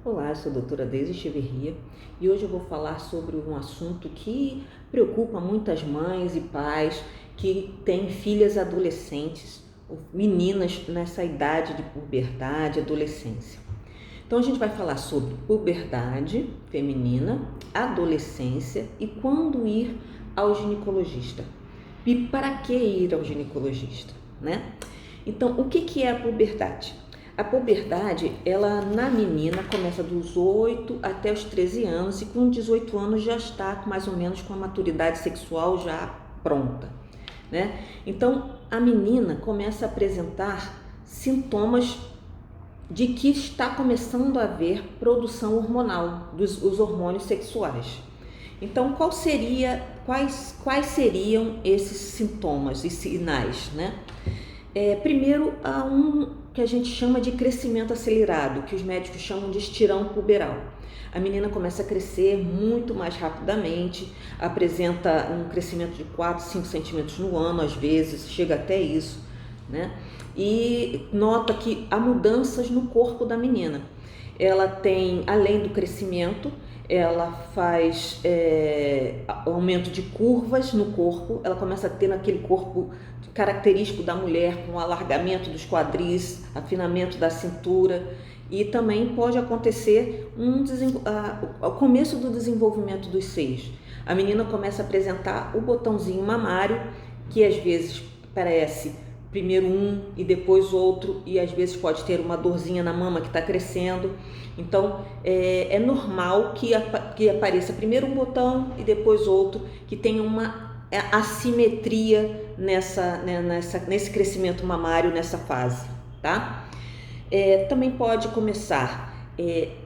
Olá, eu sou a doutora Deise Echeverria e hoje eu vou falar sobre um assunto que preocupa muitas mães e pais que têm filhas adolescentes, ou meninas nessa idade de puberdade, adolescência. Então a gente vai falar sobre puberdade feminina, adolescência e quando ir ao ginecologista. E para que ir ao ginecologista, né? Então, o que é a puberdade? A puberdade, ela na menina começa dos 8 até os 13 anos e com 18 anos já está mais ou menos com a maturidade sexual já pronta, né? Então, a menina começa a apresentar sintomas de que está começando a haver produção hormonal dos hormônios sexuais. Então, quais seriam esses sintomas e sinais, né? Primeiro, há um que a gente chama de crescimento acelerado, que os médicos chamam de estirão puberal. A menina começa a crescer muito mais rapidamente, apresenta um crescimento de 4, 5 centímetros no ano, às vezes, chega até isso, né? E nota que há mudanças no corpo da menina. Ela tem, além do crescimento, ela faz aumento de curvas no corpo, ela começa a ter aquele corpo característico da mulher, com alargamento dos quadris, afinamento da cintura, e também pode acontecer o começo do desenvolvimento dos seios. A menina começa a apresentar o botãozinho mamário, que às vezes parece primeiro um e depois outro, e às vezes pode ter uma dorzinha na mama que está crescendo. Então é normal que apareça primeiro um botão e depois outro, que tenha uma assimetria nesse crescimento mamário nessa fase, tá? Também pode começar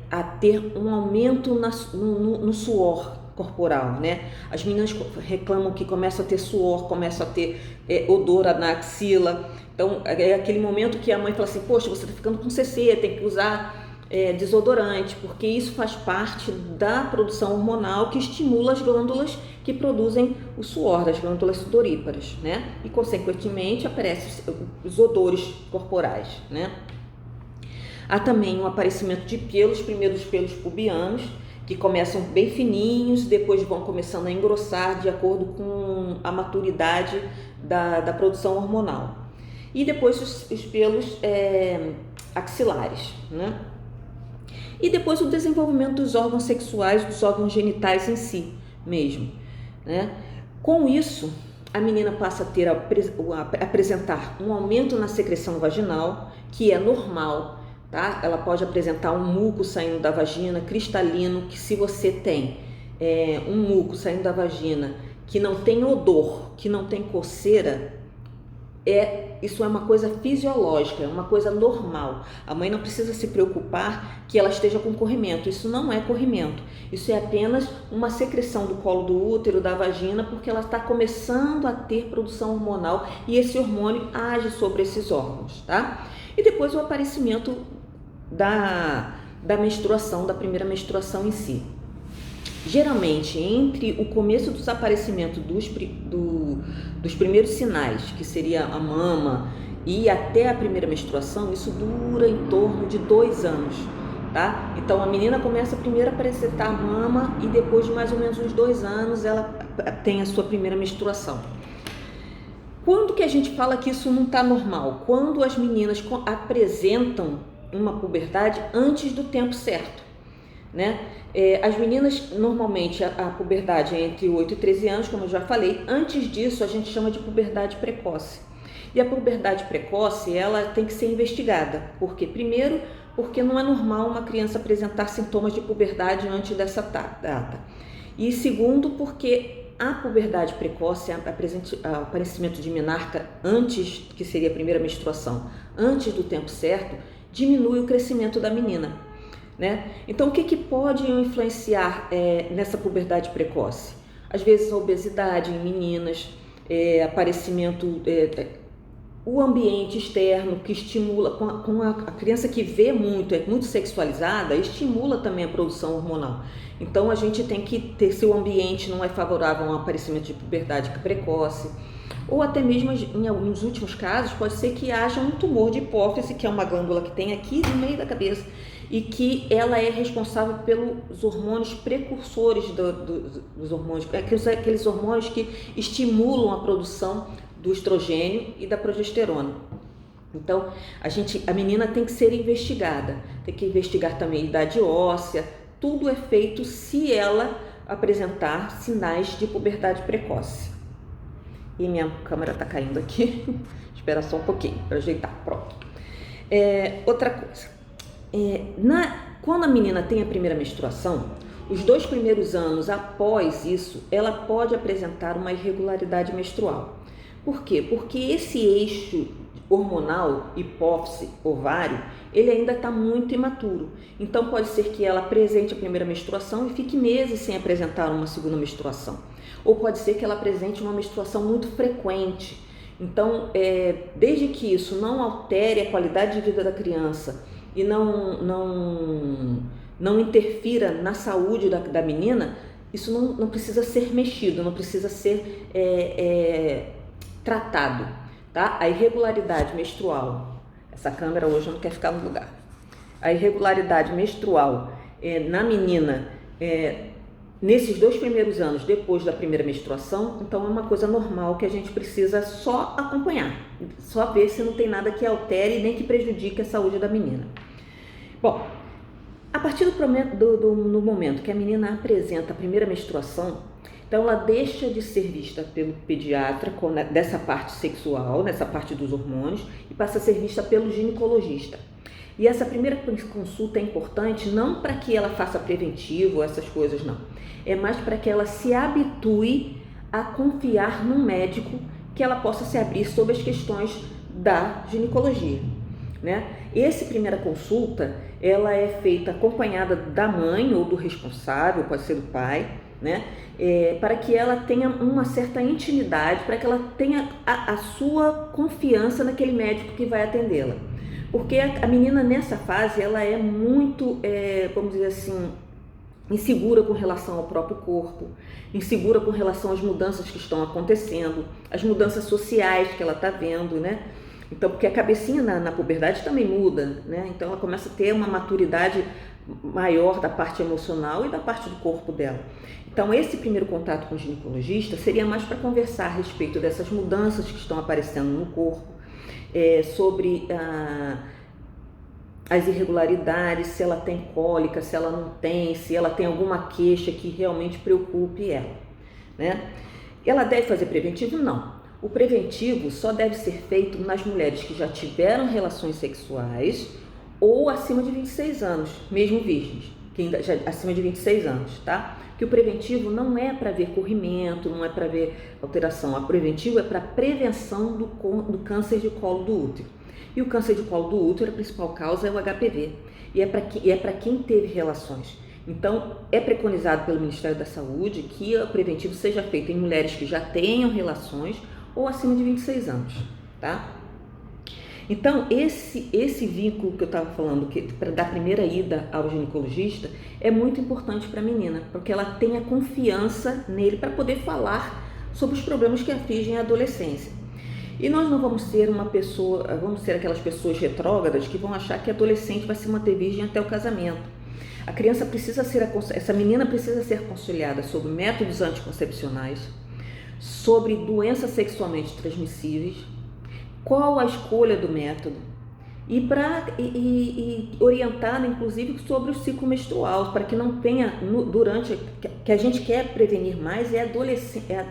a ter um aumento no suor corporal, né? As meninas reclamam que começam a ter suor, começam a ter odor na axila. Então é aquele momento que a mãe fala assim: poxa, você está ficando com CC, tem que usar desodorante, porque isso faz parte da produção hormonal que estimula as glândulas que produzem o suor, das glândulas sudoríparas, né? E consequentemente aparecem os odores corporais, né? Há também um aparecimento de pelos, primeiro os pelos pubianos, que começam bem fininhos, depois vão começando a engrossar de acordo com a maturidade da produção hormonal. E depois os pelos axilares, né? E depois o desenvolvimento dos órgãos sexuais, dos órgãos genitais em si mesmo, né? Com isso, a menina passa a apresentar um aumento na secreção vaginal, que é normal, tá? Ela pode apresentar um muco saindo da vagina, cristalino, que se você tem um muco saindo da vagina que não tem odor, que não tem coceira, isso é uma coisa fisiológica, é uma coisa normal. A mãe não precisa se preocupar que ela esteja com corrimento. Isso não é corrimento. Isso é apenas uma secreção do colo do útero, da vagina, porque ela está começando a ter produção hormonal e esse hormônio age sobre esses órgãos, tá? E depois o aparecimento da menstruação, da primeira menstruação em si. Geralmente, entre o começo do desaparecimento dos primeiros sinais, que seria a mama, e até a primeira menstruação, isso dura em torno de 2 anos, tá? Então, a menina começa primeiro a apresentar a mama e depois de mais ou menos uns 2 anos, ela tem a sua primeira menstruação. Quando que a gente fala que isso não está normal? Quando as meninas apresentam uma puberdade antes do tempo certo, né? As meninas, normalmente, a puberdade é entre 8 e 13 anos, como eu já falei. Antes disso, a gente chama de puberdade precoce. E a puberdade precoce, ela tem que ser investigada. Por quê? Primeiro, porque não é normal uma criança apresentar sintomas de puberdade antes dessa data. E segundo, porque a puberdade precoce, o aparecimento de menarca antes, que seria a primeira menstruação, antes do tempo certo, diminui o crescimento da menina, né? Então, o que pode influenciar nessa puberdade precoce? Às vezes a obesidade em meninas, aparecimento, o ambiente externo que estimula, com a criança que vê muito, é muito sexualizada, estimula também a produção hormonal. Então a gente tem que ter, se o ambiente não é favorável a um aparecimento de puberdade precoce, ou até mesmo em alguns últimos casos pode ser que haja um tumor de hipófise, que é uma glândula que tem aqui no meio da cabeça e que ela é responsável pelos hormônios precursores dos hormônios, aqueles hormônios que estimulam a produção do estrogênio e da progesterona. Então, a menina tem que ser investigada, tem que investigar também a idade óssea, tudo é feito se ela apresentar sinais de puberdade precoce. E minha câmera está caindo aqui, espera só um pouquinho para ajeitar, pronto. Outra coisa, quando a menina tem a primeira menstruação, os 2 primeiros anos após isso, ela pode apresentar uma irregularidade menstrual. Por quê? Porque esse eixo hormonal, hipófise, ovário, ele ainda está muito imaturo. Então pode ser que ela apresente a primeira menstruação e fique meses sem apresentar uma segunda menstruação. Ou pode ser que ela apresente uma menstruação muito frequente. Então, desde que isso não altere a qualidade de vida da criança e não interfira na saúde da menina, isso não precisa ser mexido, não precisa ser tratado, tá? A irregularidade menstrual, essa câmera hoje não quer ficar no lugar. A irregularidade menstrual na menina, nesses 2 primeiros anos depois da primeira menstruação, então é uma coisa normal que a gente precisa só acompanhar, só ver se não tem nada que altere nem que prejudique a saúde da menina. Bom, a partir do momento que a menina apresenta a primeira menstruação, então ela deixa de ser vista pelo pediatra dessa parte sexual, nessa parte dos hormônios, e passa a ser vista pelo ginecologista. E essa primeira consulta é importante não para que ela faça preventivo, essas coisas não. É mais para que ela se habitue a confiar num médico que ela possa se abrir sobre as questões da ginecologia, né? Essa primeira consulta, ela é feita acompanhada da mãe ou do responsável, pode ser do pai, né? Para que ela tenha uma certa intimidade, para que ela tenha a sua confiança naquele médico que vai atendê-la. Porque a menina nessa fase, ela é muito, vamos dizer assim, insegura com relação ao próprio corpo, insegura com relação às mudanças que estão acontecendo, as mudanças sociais que ela está vendo, né? Então, porque a cabecinha na puberdade também muda, né? Então ela começa a ter uma maturidade maior da parte emocional e da parte do corpo dela. Então, esse primeiro contato com o ginecologista seria mais para conversar a respeito dessas mudanças que estão aparecendo no corpo, sobre as irregularidades, se ela tem cólica, se ela não tem, se ela tem alguma queixa que realmente preocupe ela, né? Ela deve fazer preventivo? Não. O preventivo só deve ser feito nas mulheres que já tiveram relações sexuais ou acima de 26 anos, mesmo virgens, que ainda já acima de 26 anos, tá? Que o preventivo não é para ver corrimento, não é para ver alteração. O preventivo é para prevenção do câncer de colo do útero. E o câncer de colo do útero, a principal causa é o HPV. E é para quem teve relações. Então, é preconizado pelo Ministério da Saúde que o preventivo seja feito em mulheres que já tenham relações ou acima de 26 anos, tá? Então, esse vínculo que eu estava falando, da primeira ida ao ginecologista, é muito importante para a menina, porque ela tenha confiança nele para poder falar sobre os problemas que afligem a adolescência. E nós não vamos ser vamos ser aquelas pessoas retrógradas que vão achar que a adolescente vai se manter virgem até o casamento. Essa menina precisa ser aconselhada sobre métodos anticoncepcionais, sobre doenças sexualmente transmissíveis, qual a escolha do método e orientada inclusive sobre o ciclo menstrual, para que não tenha que a gente quer prevenir mais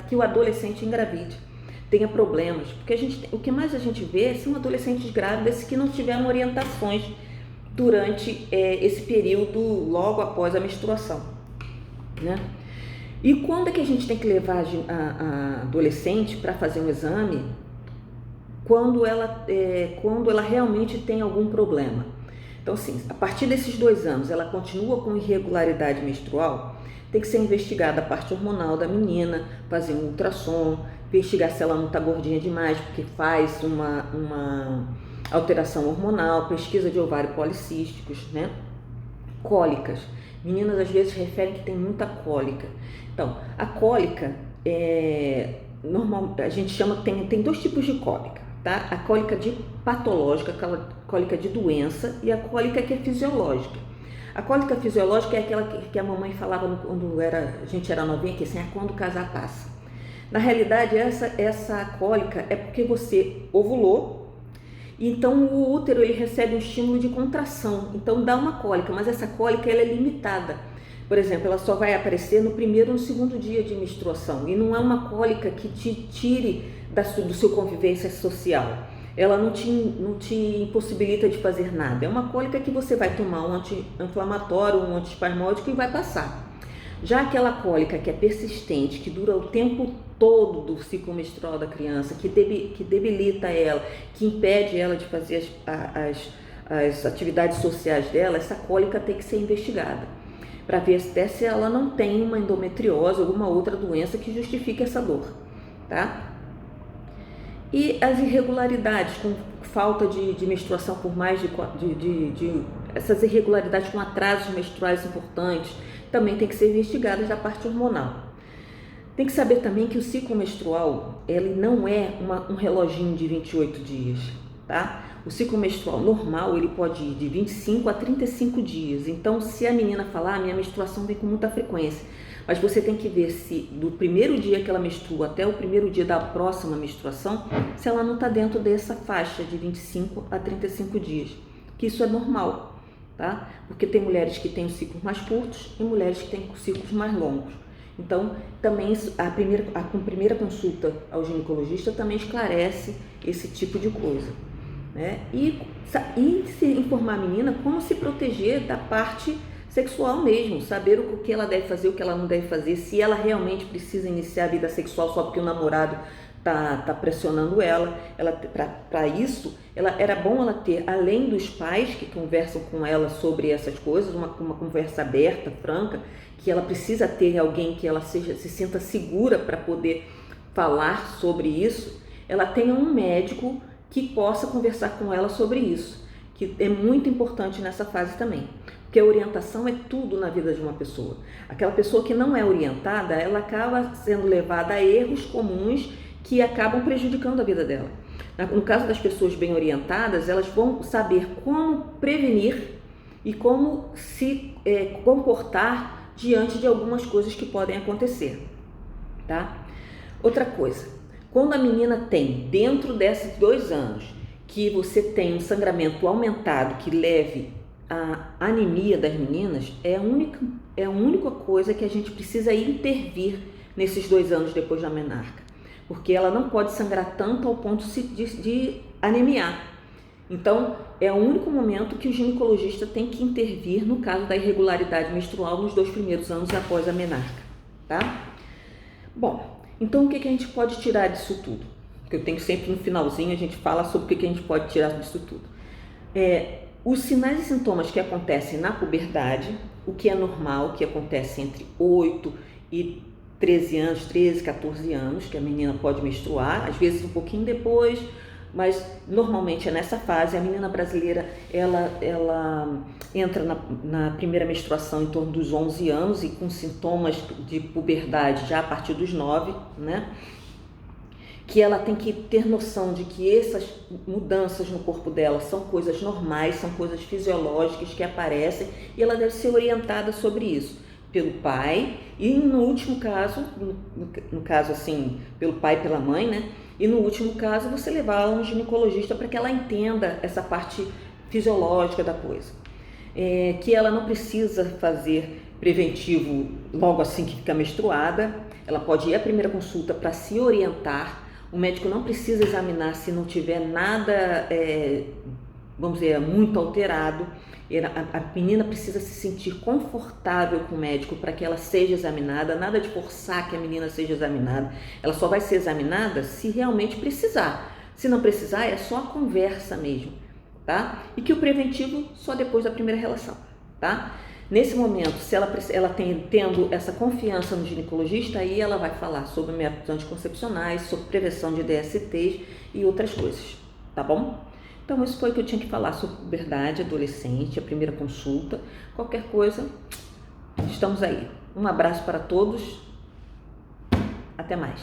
que o adolescente engravide, tenha problemas, porque o que mais a gente vê são adolescentes grávidas que não tiveram orientações durante esse período logo após a menstruação, né? E quando é que a gente tem que levar a adolescente para fazer um exame? Quando ela realmente tem algum problema. Então, assim, a partir desses 2 anos, ela continua com irregularidade menstrual, tem que ser investigada a parte hormonal da menina, fazer um ultrassom, investigar se ela não está gordinha demais, porque faz uma alteração hormonal, pesquisa de ovário policísticos, né? Cólicas. Meninas às vezes referem que tem muita cólica. Então, a cólica normal, a gente chama, tem dois tipos de cólica, tá? A cólica patológica, aquela cólica de doença, e a cólica que é fisiológica. A cólica fisiológica é aquela que a mamãe falava quando a gente era novinha, que assim, é quando o casar passa. Na realidade, essa cólica é porque você ovulou, então o útero ele recebe um estímulo de contração, então dá uma cólica, mas essa cólica ela é limitada. Por exemplo, ela só vai aparecer no primeiro ou no segundo dia de menstruação, e não é uma cólica que te tire do seu convivência social. Ela não te impossibilita de fazer nada. É uma cólica que você vai tomar um anti-inflamatório, um antiespasmódico e vai passar. Já aquela cólica que é persistente, que dura o tempo todo do ciclo menstrual da criança, que debilita ela, que impede ela de fazer as atividades sociais dela, essa cólica tem que ser investigada para ver se ela não tem uma endometriose ou alguma outra doença que justifique essa dor, tá? E as irregularidades, com falta de menstruação por mais essas irregularidades com atrasos menstruais importantes, também tem que ser investigadas da parte hormonal. Tem que saber também que o ciclo menstrual, ele não é um reloginho de 28 dias, tá? O ciclo menstrual normal, ele pode ir de 25 a 35 dias. Então, se a menina falar, minha menstruação vem com muita frequência, mas você tem que ver se do primeiro dia que ela menstrua até o primeiro dia da próxima menstruação, se ela não está dentro dessa faixa de 25 a 35 dias, que isso é normal, tá? Porque tem mulheres que têm ciclos mais curtos e mulheres que têm ciclos mais longos. Então, também a primeira consulta ao ginecologista também esclarece esse tipo de coisa, né? E se informar a menina como se proteger da parte sexual mesmo, saber o que ela deve fazer, o que ela não deve fazer, se ela realmente precisa iniciar a vida sexual só porque o namorado tá pressionando ela. Para isso, era bom ela ter, além dos pais que conversam com ela sobre essas coisas, uma conversa aberta, franca, que ela precisa ter alguém que ela se sinta segura para poder falar sobre isso. Ela tenha um médico que possa conversar com ela sobre isso, que é muito importante nessa fase também. Porque a orientação é tudo na vida de uma pessoa. Aquela pessoa que não é orientada, ela acaba sendo levada a erros comuns que acabam prejudicando a vida dela. No caso das pessoas bem orientadas, elas vão saber como prevenir e como se comportar diante de algumas coisas que podem acontecer, tá? Outra coisa, quando a menina tem, dentro desses 2 anos, que você tem um sangramento aumentado que leve a anemia das meninas, é a única coisa que a gente precisa intervir nesses 2 anos depois da menarca, porque ela não pode sangrar tanto ao ponto de anemiar. Então, é o único momento que o ginecologista tem que intervir no caso da irregularidade menstrual nos 2 primeiros anos após a menarca, tá? Bom, então o que a gente pode tirar disso tudo? Porque eu tenho sempre no finalzinho a gente fala sobre o que a gente pode tirar disso tudo. Os sinais e sintomas que acontecem na puberdade, o que é normal, que acontece entre 8 e 13 anos, 13, 14 anos, que a menina pode menstruar, às vezes um pouquinho depois, mas normalmente é nessa fase. A menina brasileira, ela entra na primeira menstruação em torno dos 11 anos e com sintomas de puberdade já a partir dos 9, né? Que ela tem que ter noção de que essas mudanças no corpo dela são coisas normais, são coisas fisiológicas que aparecem, e ela deve ser orientada sobre isso pelo pai e, no último caso, no caso assim, pelo pai e pela mãe, né? E no último caso, você levar ela no ginecologista para que ela entenda essa parte fisiológica da coisa. Que ela não precisa fazer preventivo logo assim que fica menstruada, ela pode ir à primeira consulta para se orientar. O médico não precisa examinar se não tiver nada, vamos dizer, muito alterado. A menina precisa se sentir confortável com o médico para que ela seja examinada, nada de forçar que a menina seja examinada. Ela só vai ser examinada se realmente precisar. Se não precisar, é só a conversa mesmo, tá? E que o preventivo só depois da primeira relação, tá? Nesse momento, se ela tendo essa confiança no ginecologista, aí ela vai falar sobre métodos anticoncepcionais, sobre prevenção de DSTs e outras coisas, tá bom? Então, isso foi o que eu tinha que falar sobre puberdade, adolescente, a primeira consulta. Qualquer coisa, estamos aí. Um abraço para todos. Até mais.